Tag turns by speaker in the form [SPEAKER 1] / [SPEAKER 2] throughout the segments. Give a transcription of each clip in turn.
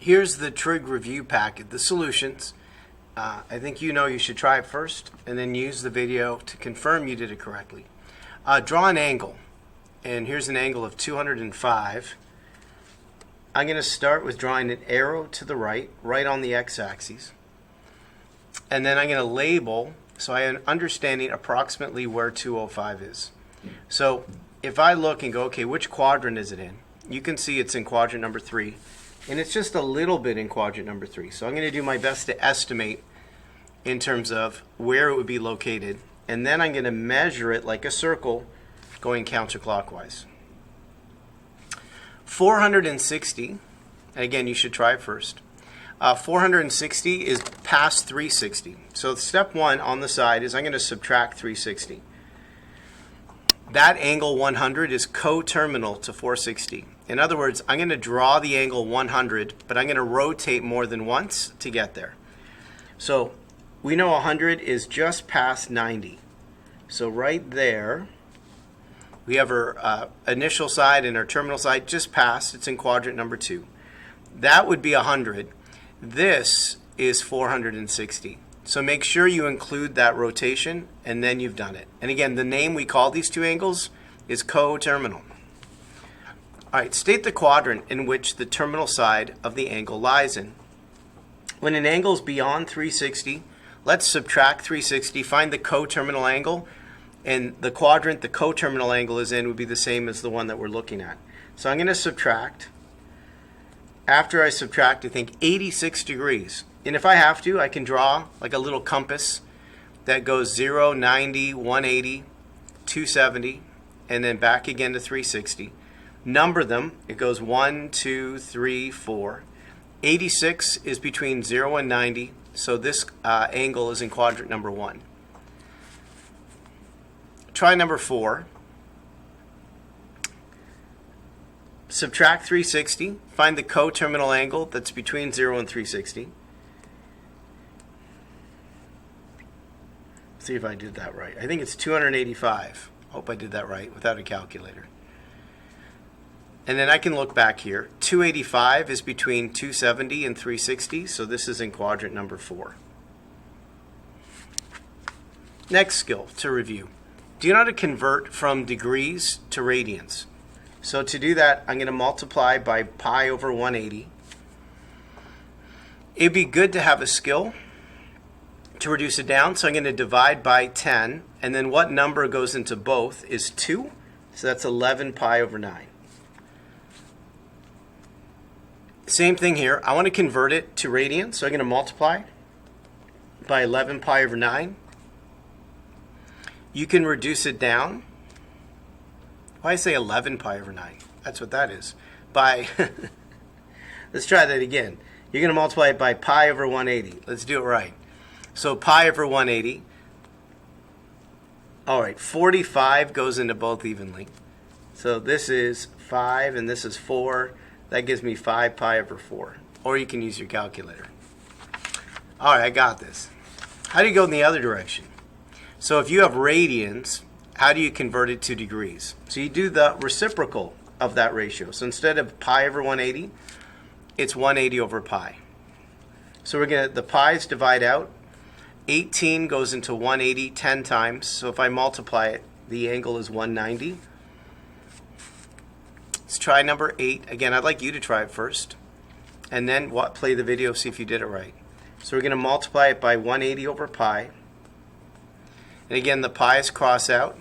[SPEAKER 1] Here's the Trig review packet, the solutions. I think you should try it first and then use the video to confirm you did it correctly. Draw an angle, and here's an angle of 205. I'm going to start with drawing an arrow to the right on the x-axis. And then I'm going to label so I have an understanding approximately where 205 is. So if I look and go, okay, which quadrant is it in? You can see it's in quadrant number 3. And it's just a little bit in quadrant number 3. So I'm going to do my best to estimate in terms of where it would be located. And then I'm going to measure it like a circle going counterclockwise. 460, and again, you should try it first. 460 is past 360. So step 1 on the side is I'm going to subtract 360. That angle 100 is coterminal to 460. In other words, I'm going to draw the angle 100, but I'm going to rotate more than once to get there. So we know 100 is just past 90. So right there, we have our initial side and our terminal side just past. It's in quadrant number 2. That would be 100. This is 460. So make sure you include that rotation, and then you've done it. And again, the name we call these two angles is coterminal. All right, state the quadrant in which the terminal side of the angle lies in. When an angle is beyond 360, let's subtract 360, find the coterminal angle, and the quadrant the coterminal angle is in would be the same as the one that we're looking at. So I'm going to subtract. After I subtract, I think 86 degrees. And if I have to, I can draw like a little compass that goes 0, 90, 180, 270, and then back again to 360. Number them. It goes 1, 2, 3, 4. 86 is between 0 and 90, so this angle is in quadrant number 1. Try number 4. Subtract 360. Find the coterminal angle that's between 0 and 360. See if I did that right. I think it's 285. Hope I did that right without a calculator. And then I can look back here. 285 is between 270 and 360, so this is in quadrant number 4. Next skill to review. Do you know how to convert from degrees to radians? So to do that, I'm going to multiply by pi over 180. It'd be good to have a skill to reduce it down, so I'm going to divide by 10, and then what number goes into both is 2, so that's 11 pi over 9. Same thing here. I want to convert it to radians, so I'm going to multiply by 11 pi over 9. You can reduce it down. Why I say 11 pi over 9? That's what that is. By, let's try that again. You're going to multiply it by pi over 180. Let's do it right. So pi over 180. All right, 45 goes into both evenly. So this is 5 and this is 4. That gives me 5 pi over 4. Or you can use your calculator. All right, I got this. How do you go in the other direction? So if you have radians, how do you convert it to degrees? So you do the reciprocal of that ratio. So instead of pi over 180, it's 180 over pi. So we're going to, the pi's divide out. 18 goes into 180 10 times. So if I multiply it, the angle is 190. Let's try number 8. Again, I'd like you to try it first. And then play the video, see if you did it right. So we're going to multiply it by 180 over pi. And again, the pi's cross out.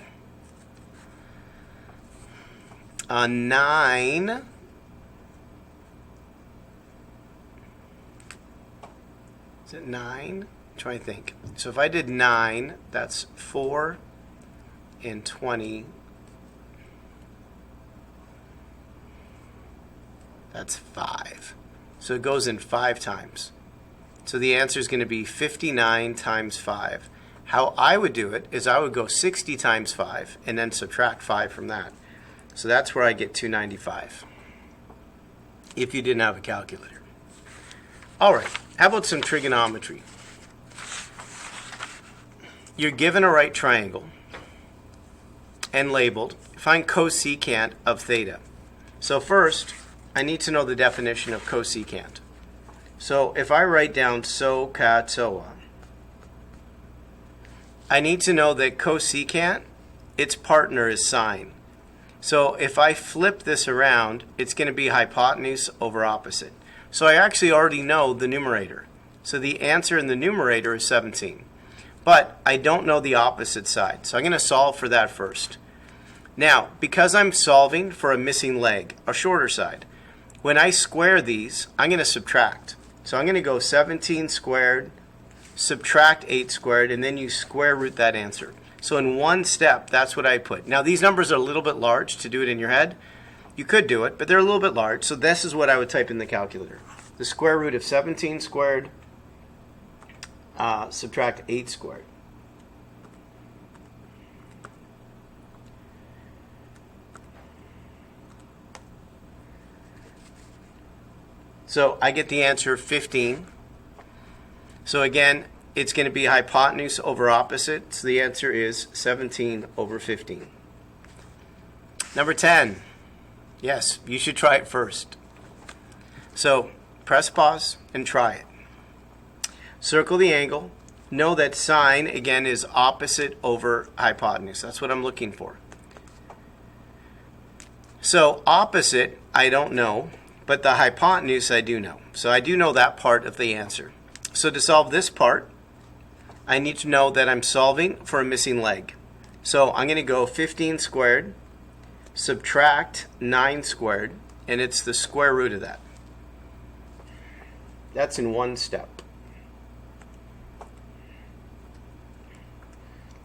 [SPEAKER 1] 9. Is it 9? Try to think. So if I did 9, that's 4 and 20. That's 5. So it goes in 5 times. So the answer is going to be 59 times 5. How I would do it is I would go 60 times 5 and then subtract 5 from that. So that's where I get 295 if you didn't have a calculator. All right, how about some trigonometry? You're given a right triangle and labeled. Find cosecant of theta. So first, I need to know the definition of cosecant. So if I write down SOHCAHTOA, I need to know that cosecant, its partner is sine. So if I flip this around, it's going to be hypotenuse over opposite. So I actually already know the numerator. So the answer in the numerator is 17. But I don't know the opposite side. So I'm going to solve for that first. Now, because I'm solving for a missing leg, a shorter side, when I square these, I'm going to subtract. So I'm going to go 17 squared, subtract 8 squared, and then you square root that answer. So in one step, that's what I put. Now these numbers are a little bit large to do it in your head. You could do it, but they're a little bit large. So this is what I would type in the calculator. The square root of 17 squared, subtract 8 squared. So I get the answer 15. So again, it's going to be hypotenuse over opposite. So the answer is 17 over 15. Number 10. Yes, you should try it first. So press pause and try it. Circle the angle. Know that sine, again, is opposite over hypotenuse. That's what I'm looking for. So opposite, I don't know, but the hypotenuse I do know. So I do know that part of the answer. So to solve this part, I need to know that I'm solving for a missing leg. So I'm going to go 15 squared, subtract 9 squared, and it's the square root of that. That's in one step.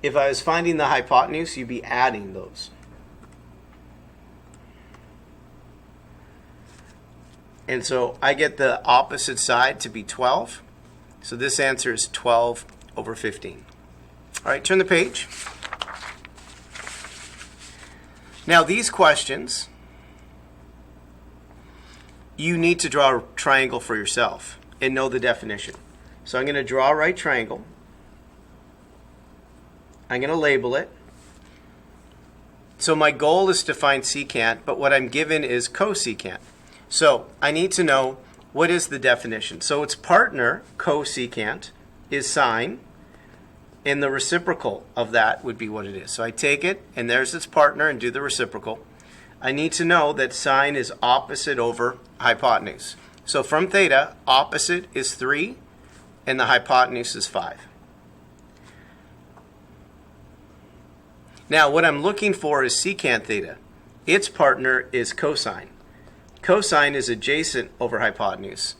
[SPEAKER 1] If I was finding the hypotenuse, you'd be adding those. And so I get the opposite side to be 12. So this answer is 12 over 15. All right, turn the page. Now these questions, you need to draw a triangle for yourself and know the definition. So I'm going to draw a right triangle. I'm going to label it. So my goal is to find secant, but what I'm given is cosecant. So I need to know what is the definition. So its partner, cosecant, is sine, and the reciprocal of that would be what it is. So I take it, and there's its partner, and do the reciprocal. I need to know that sine is opposite over hypotenuse. So from theta, opposite is 3, and the hypotenuse is 5. Now what I'm looking for is secant theta. Its partner is cosine. Cosine is adjacent over hypotenuse.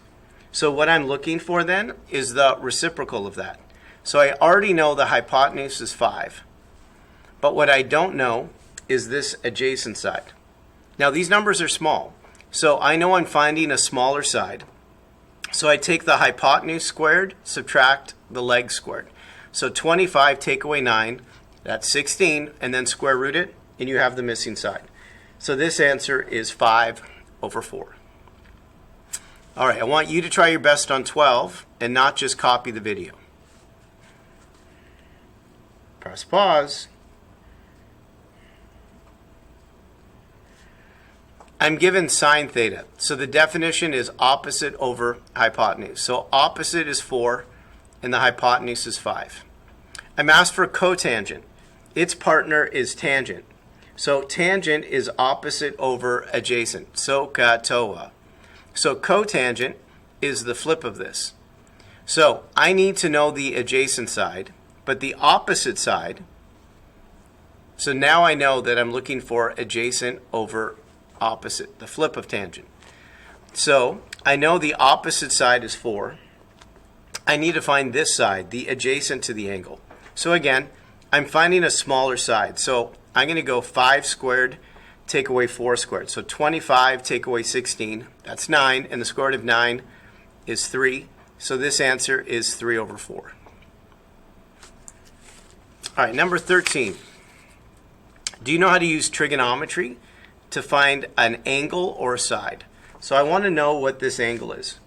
[SPEAKER 1] So what I'm looking for then is the reciprocal of that. So I already know the hypotenuse is 5. But what I don't know is this adjacent side. Now these numbers are small. So I know I'm finding a smaller side. So I take the hypotenuse squared, subtract the leg squared. So 25 take away 9, that's 16, and then square root it, and you have the missing side. So this answer is 5 over 4. All right, I want you to try your best on 12 and not just copy the video. Press pause. I'm given sine theta. So the definition is opposite over hypotenuse. So opposite is 4 and the hypotenuse is 5. I'm asked for cotangent. Its partner is tangent. So tangent is opposite over adjacent. SOHCAHTOA. So cotangent is the flip of this. So I need to know the adjacent side, but the opposite side. So now I know that I'm looking for adjacent over opposite, the flip of tangent. So I know the opposite side is 4. I need to find this side, the adjacent to the angle. So again, I'm finding a smaller side. So I'm going to go 5 squared, take away 4 squared. So 25 take away 16, that's 9, and the square root of 9 is 3. So this answer is 3 over 4. All right, number 13. Do you know how to use trigonometry to find an angle or a side? So I want to know what this angle is.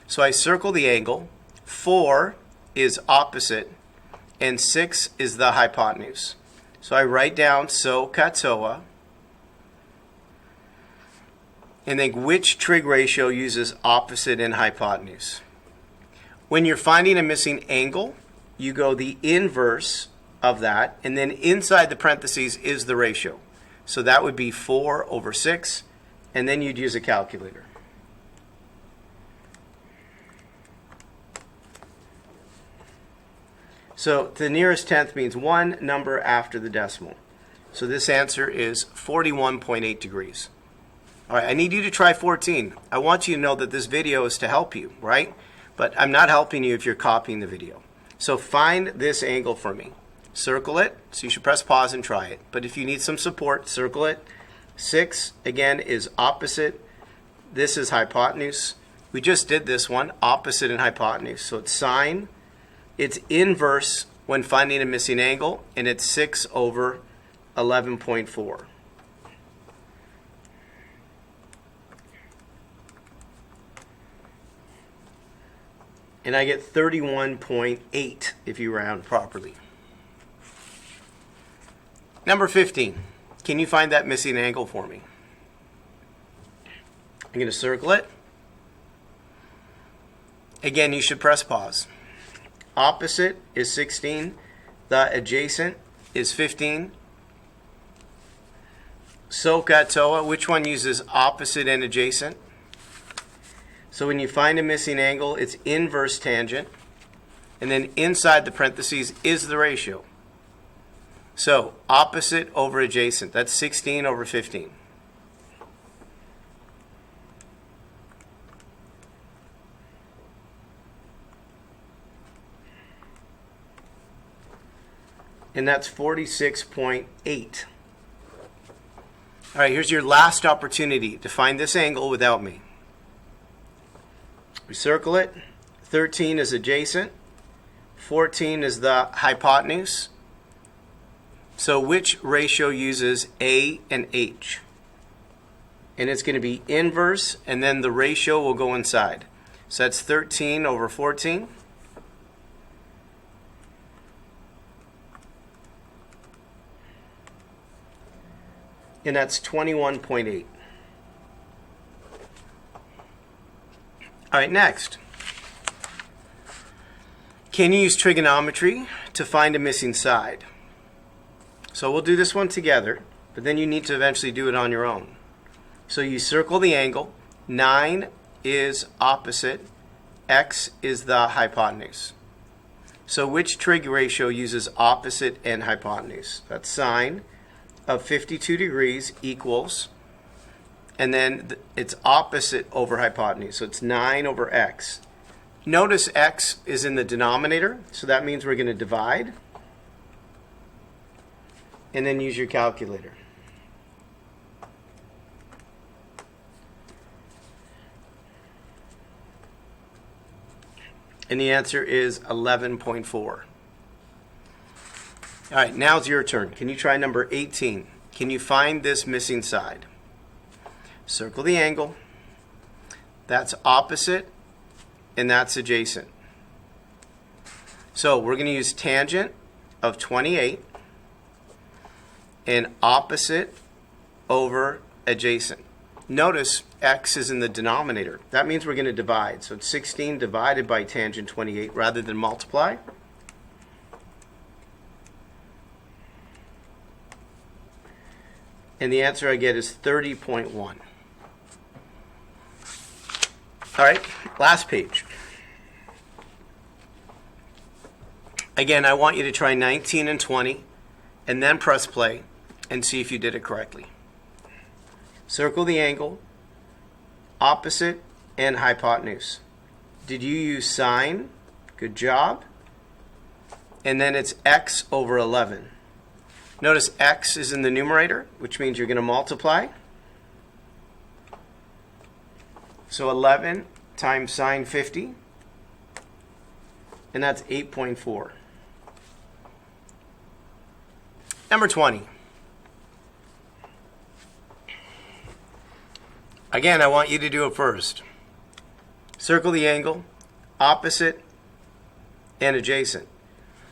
[SPEAKER 1] So I circle the angle. 4 is opposite, and 6 is the hypotenuse. So I write down SOHCAHTOA, and think which trig ratio uses opposite and hypotenuse. When you're finding a missing angle, you go the inverse of that, and then inside the parentheses is the ratio. So that would be 4 over 6, and then you'd use a calculator. So the nearest tenth means one number after the decimal. So this answer is 41.8 degrees. All right, I need you to try 14. I want you to know that this video is to help you, right? But I'm not helping you if you're copying the video. So find this angle for me. Circle it. So you should press pause and try it. But if you need some support, circle it. 6, again, is opposite. This is hypotenuse. We just did this one, opposite and hypotenuse. So it's sine. It's inverse when finding a missing angle, and it's 6 over 11.4. And I get 31.8 if you round properly. Number 15. Can you find that missing angle for me? I'm going to circle it. Again, you should press pause. Opposite is 16. The adjacent is 15. SOHCAHTOA, which one uses opposite and adjacent? So when you find a missing angle, it's inverse tangent. And then inside the parentheses is the ratio. So opposite over adjacent, that's 16 over 15. And that's 46.8. All right, here's your last opportunity to find this angle without me. We circle it. 13 is adjacent. 14 is the hypotenuse. So which ratio uses A and H? And it's going to be inverse, and then the ratio will go inside. So that's 13 over 14. And that's 21.8. All right, next. Can you use trigonometry to find a missing side? So we'll do this one together, but then you need to eventually do it on your own. So you circle the angle. 9 is opposite. X is the hypotenuse. So which trig ratio uses opposite and hypotenuse? That's sine of 52 degrees equals, and then it's opposite over hypotenuse. So it's 9 over x. Notice x is in the denominator, so that means we're going to divide. And then use your calculator. And the answer is 11.4. All right, now it's your turn. Can you try number 18? Can you find this missing side? Circle the angle. That's opposite, and that's adjacent. So we're going to use tangent of 28 and opposite over adjacent. Notice x is in the denominator. That means we're going to divide. So it's 16 divided by tangent 28 rather than multiply. And the answer I get is 30.1. All right, last page. Again, I want you to try 19 and 20 and then press play and see if you did it correctly. Circle the angle, opposite, and hypotenuse. Did you use sine? Good job. And then it's x over 11. Notice x is in the numerator, which means you're going to multiply. So 11 times sine 50, and that's 8.4. Number 20. Again, I want you to do it first. Circle the angle, opposite, and adjacent.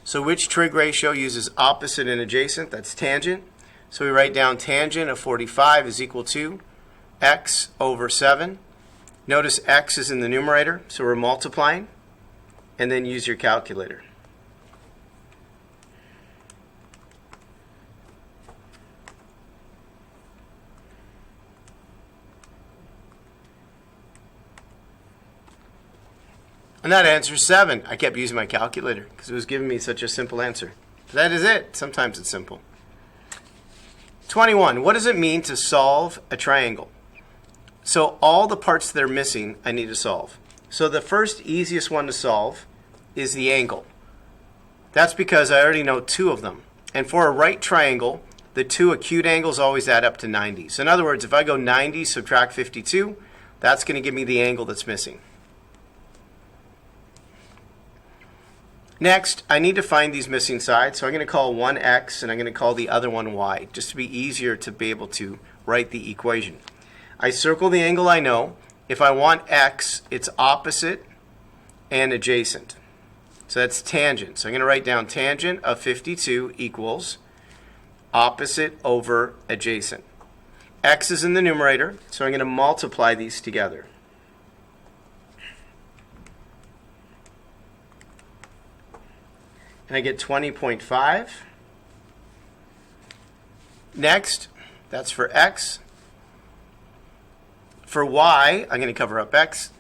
[SPEAKER 1] So which trig ratio uses opposite and adjacent? That's tangent. So we write down tangent of 45 is equal to x over 7. Notice x is in the numerator, so we're multiplying. and then use your calculator. And that answer is 7. I kept using my calculator because it was giving me such a simple answer. That is it. Sometimes it's simple. 21. What does it mean to solve a triangle? So all the parts that are missing, I need to solve. So the first easiest one to solve is the angle. That's because I already know 2 of them. And for a right triangle, the 2 acute angles always add up to 90. So in other words, if I go 90 subtract 52, that's going to give me the angle that's missing. Next, I need to find these missing sides, so I'm going to call one x and I'm going to call the other one y, just to be easier to be able to write the equation. I circle the angle I know. If I want x, it's opposite and adjacent. So that's tangent. So I'm going to write down tangent of 52 equals opposite over adjacent. X is in the numerator, so I'm going to multiply these together. And I get 20.5. Next, that's for x. For y, I'm going to cover up x.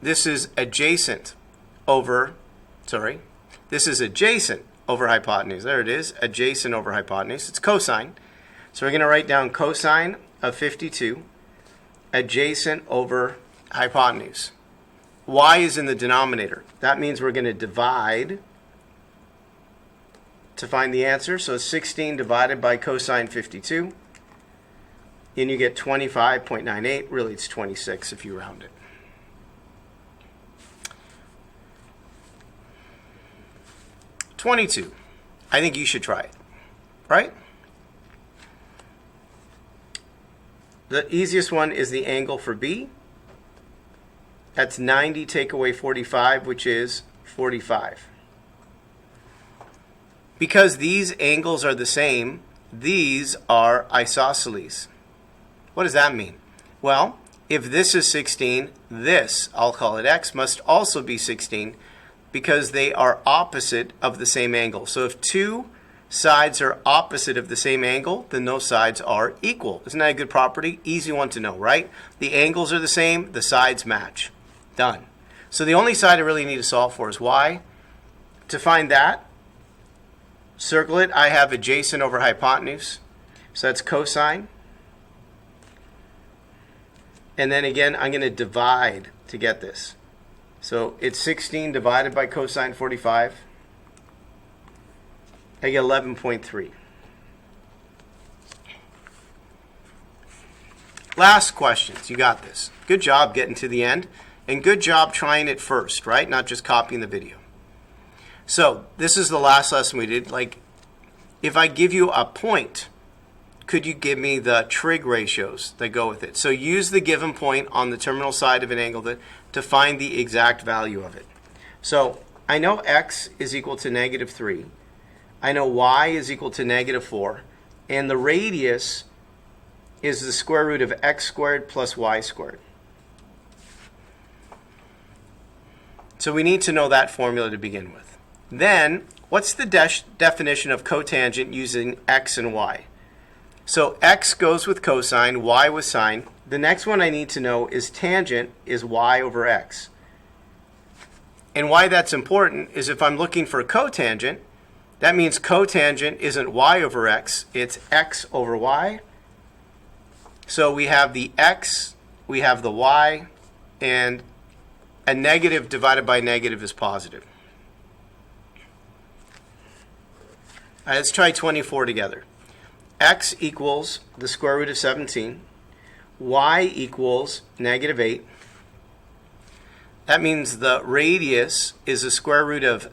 [SPEAKER 1] This is adjacent over hypotenuse. There it is, adjacent over hypotenuse. It's cosine. So we're going to write down cosine of 52, adjacent over hypotenuse. Y is in the denominator. That means we're going to divide to find the answer. So 16 divided by cosine 52, and you get 25.98. Really, it's 26 if you round it. $22. I think you should try it, right? The easiest one is the angle for B. That's 90 take away 45, which is 45. Because these angles are the same, these are isosceles. What does that mean? Well, if this is 16, this, I'll call it x, must also be 16 because they are opposite of the same angle. So if 2 sides are opposite of the same angle, then those sides are equal. Isn't that a good property? Easy one to know, right? The angles are the same, the sides match. Done. So the only side I really need to solve for is y. To find that, circle it. I have adjacent over hypotenuse. So that's cosine. And then again, I'm going to divide to get this. So it's 16 divided by cosine 45. I get 11.3. Last questions. You got this. Good job getting to the end. And good job trying it first, right? Not just copying the video. So this is the last lesson we did. Like, if I give you a point, could you give me the trig ratios that go with it? So use the given point on the terminal side of an angle to find the exact value of it. So I know x is equal to -3. I know y is equal to -4. And the radius is the square root of x squared plus y squared. So we need to know that formula to begin with. Then, what's the definition of cotangent using x and y? So x goes with cosine, y with sine. The next one I need to know is tangent is y over x. And why that's important is if I'm looking for cotangent, that means cotangent isn't y over x, it's x over y. So we have the x, we have the y, and a negative divided by negative is positive. All right, let's try 24 together. X equals the square root of 17. Y equals -8. That means the radius is the square root of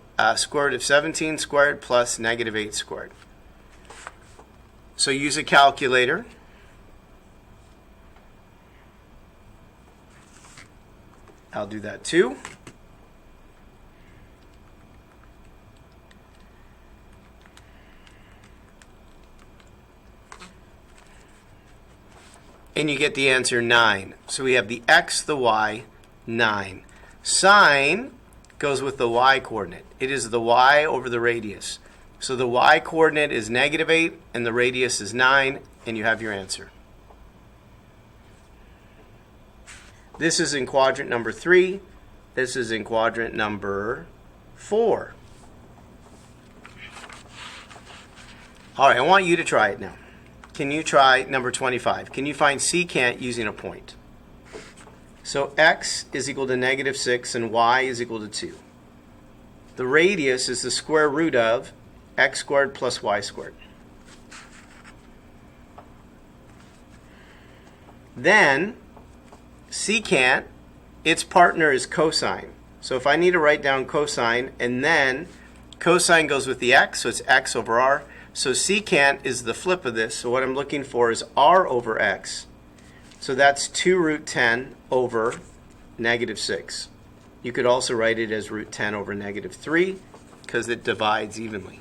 [SPEAKER 1] 17 squared plus -8 squared. So use a calculator. I'll do that too. And you get the answer 9. So we have the x, the y, 9. Sine goes with the y coordinate. It is the y over the radius. So the y coordinate is -8 and the radius is 9, and you have your answer. This is in quadrant number 3. This is in quadrant number 4. All right, I want you to try it now. Can you try number 25? Can you find secant using a point? So x is equal to -6 and y is equal to 2. The radius is the square root of x squared plus y squared. Then secant, its partner is cosine. So if I need to write down cosine, and then cosine goes with the x, so it's x over r. So secant is the flip of this. So what I'm looking for is r over x. So that's 2 root 10 over -6. You could also write it as root 10 over -3 because it divides evenly.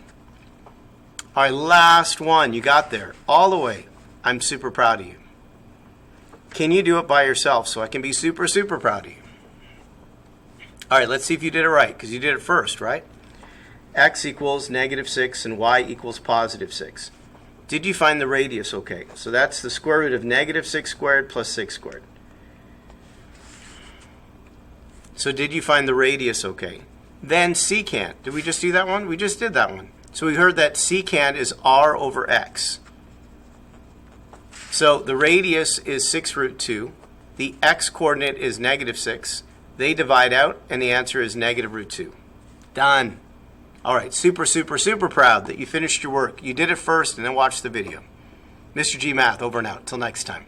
[SPEAKER 1] All right, last one. You got there all the way. I'm super proud of you. Can you do it by yourself so I can be super, super proud of you? All right, let's see if you did it right because you did it first, right? X equals -6 and y equals +6. Did you find the radius okay? So that's the square root of -6 squared plus 6 squared. So did you find the radius okay? Then secant. Did we just do that one? We just did that one. So we heard that secant is r over x. So the radius is 6 root 2. The x coordinate is -6. They divide out, and the answer is -root 2. Done. All right, super, super, super proud that you finished your work. You did it first and then watched the video. Mr. G Math, over and out. Till next time.